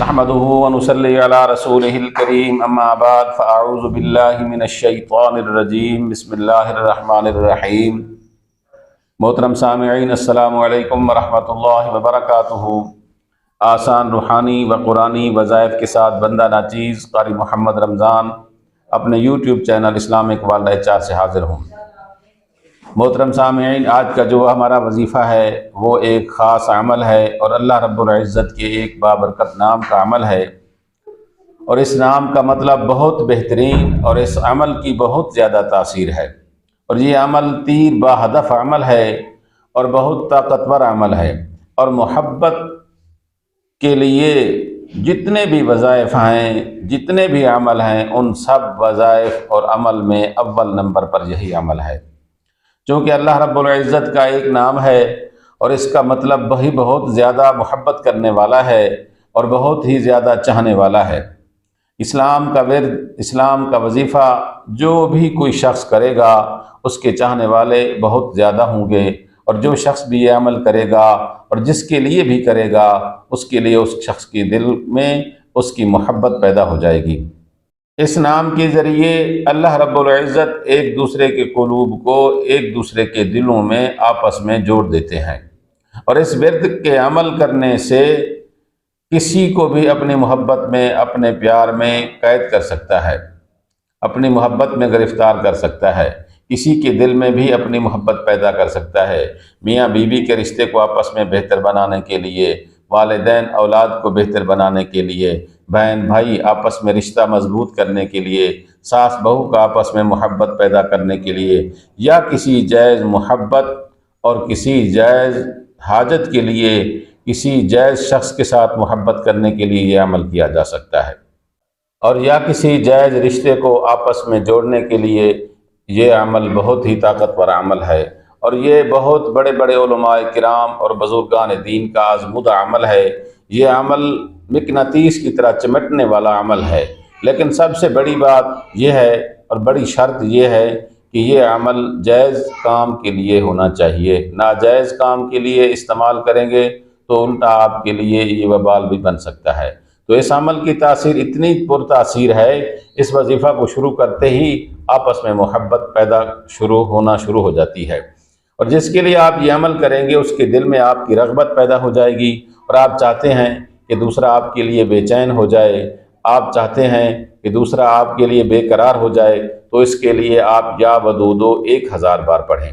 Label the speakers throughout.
Speaker 1: نحمده ونصلي على رسوله الكريم اما بعد فاعوذ باللہ من الشیطان الرجیم بسم اللہ الرحمن الرحیم۔ محترم سامعین، السلام علیکم ورحمۃ اللہ وبرکاتہ۔ آسان روحانی و قرآنی وظائف کے ساتھ بندہ ناچیز قاری محمد رمضان اپنے YouTube channel Islamic world HR سے حاضر ہوں۔ محترم سامعین، آج کا جو ہمارا وظیفہ ہے وہ ایک خاص عمل ہے اور اللہ رب العزت کے ایک بابرکت نام کا عمل ہے، اور اس نام کا مطلب بہت بہترین اور اس عمل کی بہت زیادہ تاثیر ہے، اور یہ عمل تیر با ہدف عمل ہے اور بہت طاقتور عمل ہے، اور محبت کے لیے جتنے بھی وظائف ہیں، جتنے بھی عمل ہیں، ان سب وظائف اور عمل میں اول نمبر پر یہی عمل ہے، چونکہ اللہ رب العزت کا ایک نام ہے اور اس کا مطلب وہی بہت زیادہ محبت کرنے والا ہے اور بہت ہی زیادہ چاہنے والا ہے۔ اسلام کا ورد، اسلام کا وظیفہ جو بھی کوئی شخص کرے گا اس کے چاہنے والے بہت زیادہ ہوں گے، اور جو شخص بھی یہ عمل کرے گا اور جس کے لیے بھی کرے گا اس کے لیے اس شخص کے دل میں اس کی محبت پیدا ہو جائے گی۔ اس نام کے ذریعے اللہ رب العزت ایک دوسرے کے قلوب کو ایک دوسرے کے دلوں میں آپس میں جوڑ دیتے ہیں، اور اس ورد کے عمل کرنے سے کسی کو بھی اپنی محبت میں، اپنے پیار میں قید کر سکتا ہے، اپنی محبت میں گرفتار کر سکتا ہے، کسی کے دل میں بھی اپنی محبت پیدا کر سکتا ہے۔ میاں بیوی کے رشتے کو آپس میں بہتر بنانے کے لیے، والدین اولاد کو بہتر بنانے کے لیے، بہن بھائی آپس میں رشتہ مضبوط کرنے کے لیے، ساس بہو کا آپس میں محبت پیدا کرنے کے لیے، یا کسی جائز محبت اور کسی جائز حاجت کے لیے، کسی جائز شخص کے ساتھ محبت کرنے کے لیے یہ عمل کیا جا سکتا ہے، اور یا کسی جائز رشتے کو آپس میں جوڑنے کے لیے یہ عمل بہت ہی طاقتور عمل ہے، اور یہ بہت بڑے بڑے علماء کرام اور بزرگان دین کا آزمودہ عمل ہے۔ یہ عمل مقناطیس کی طرح چمٹنے والا عمل ہے، لیکن سب سے بڑی بات یہ ہے اور بڑی شرط یہ ہے کہ یہ عمل جائز کام کے لیے ہونا چاہیے۔ ناجائز کام کے لیے استعمال کریں گے تو الٹا آپ کے لیے یہ وبال بھی بن سکتا ہے۔ تو اس عمل کی تاثیر اتنی پرتاثیر ہے، اس وظیفہ کو شروع کرتے ہی آپس میں محبت پیدا ہونا شروع ہو جاتی ہے، اور جس کے لیے آپ یہ عمل کریں گے اس کے دل میں آپ کی رغبت پیدا ہو جائے گی، اور آپ چاہتے ہیں کہ دوسرا آپ کے لیے بے چین ہو جائے، آپ چاہتے ہیں کہ دوسرا آپ کے لیے بے قرار ہو جائے، تو اس کے لیے آپ یا ودودو 1000 بار پڑھیں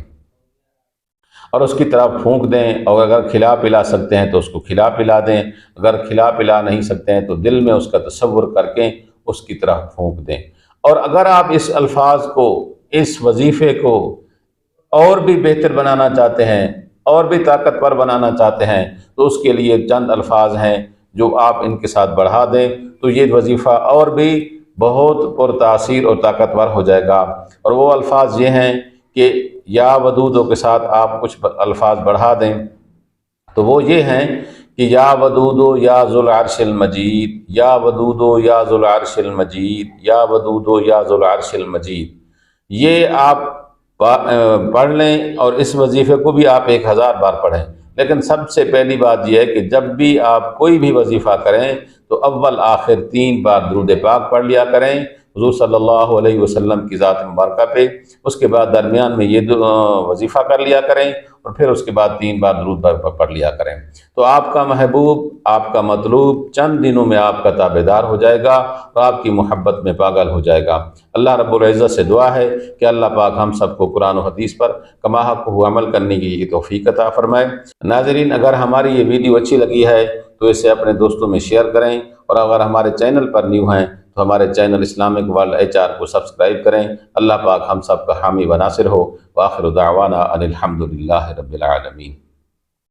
Speaker 1: اور اس کی طرف پھونک دیں، اور اگر کھلا پلا سکتے ہیں تو اس کو کھلا پلا دیں، اگر کھلا پلا نہیں سکتے ہیں تو دل میں اس کا تصور کر کے اس کی طرف پھونک دیں۔ اور اگر آپ اس الفاظ کو، اس وظیفے کو اور بھی بہتر بنانا چاہتے ہیں، اور بھی طاقتور بنانا چاہتے ہیں، تو اس کے لیے چند الفاظ ہیں جو آپ ان کے ساتھ بڑھا دیں تو یہ وظیفہ اور بھی بہت پرتاثیر اور طاقتور ہو جائے گا۔ اور وہ الفاظ یہ ہیں کہ یا ودودو کے ساتھ آپ کچھ الفاظ بڑھا دیں، تو وہ یہ ہیں کہ یا ودودو یا ذو العرش المجید، یا ودودو یا ذو العرش المجید، یا ودودو یا ذو العرش المجید۔ یہ آپ پڑھ لیں، اور اس وظیفے کو بھی آپ 1000 بار پڑھیں، لیکن سب سے پہلی بات یہ ہے کہ جب بھی آپ کوئی بھی وظیفہ کریں تو اول آخر 3 بار درود پاک پڑھ لیا کریں حضور صلی اللہ علیہ وسلم کی ذات مبارکہ پہ، اس کے بعد درمیان میں یہ وظیفہ کر لیا کریں، اور پھر اس کے بعد 3 بار درود پڑھ لیا کریں، تو آپ کا محبوب، آپ کا مطلوب چند دنوں میں آپ کا تابعدار ہو جائے گا اور آپ کی محبت میں پاگل ہو جائے گا۔ اللہ رب العزت سے دعا ہے کہ اللہ پاک ہم سب کو قرآن و حدیث پر کما حق عمل کرنے کی توفیق عطا فرمائے۔ ناظرین، اگر ہماری یہ ویڈیو اچھی لگی ہے تو اسے اپنے دوستوں میں شیئر کریں، اور اگر ہمارے چینل پر نیو ہیں تو ہمارے چینل اسلامک ورلڈ HR کو سبسکرائب کریں۔ اللہ پاک ہم سب کا حامی و ناصر ہو۔ وآخر دعوانا ان الحمد للہ رب العالمین۔